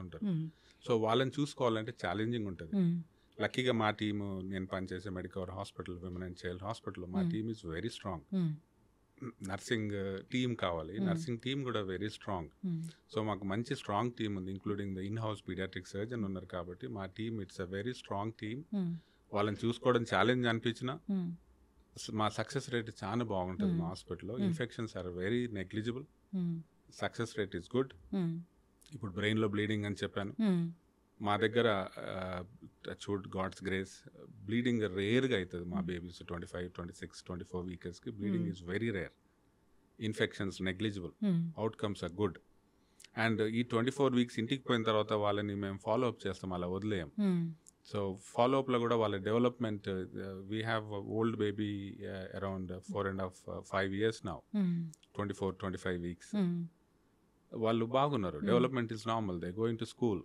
ఉంటారు. సో వాళ్ళని చూసుకోవాలంటే ఛాలెంజింగ్ ఉంటుంది. లక్కీగా మా టీము, నేను పనిచేసే Medicover hospital, women and child hospital, మా team is very strong. Nursing team కావాలి, నర్సింగ్ టీమ్ కూడా వెరీ స్ట్రాంగ్. సో మాకు మంచి స్ట్రాంగ్ టీమ్ ఉంది, including the in house paediatric surgeon ఉన్నారు. కాబట్టి మా team it's a very strong team. వాళ్ళని చూసుకోవడం ఛాలెంజ్ అనిపించినా మా సక్సెస్ రేట్ చాలా బాగుంటుంది. మా హాస్పిటల్లో infections are very negligible, success rate is good. ఇప్పుడు బ్రెయిన్లో బ్లీడింగ్ అని చెప్పాను, మా దగ్గర చూడ్ గాడ్స్ గ్రేస్ బ్లీడింగ్ రేర్గా అవుతుంది. మా బేబీస్ 25, 26, 24 వీక్స్కి bleeding is very rare. Infections negligible, outcomes are good. And ఈ 24 వీక్స్ ఇంటికి పోయిన తర్వాత వాళ్ళని మేము ఫాలో అప్ చేస్తాం, అలా వదిలేయం. సో ఫాలో అప్లో కూడా వాళ్ళ development, we have old baby around 4.5, 5 years now, 24, 25 weeks. వాళ్ళు బాగున్నారు, development is normal, they going to school.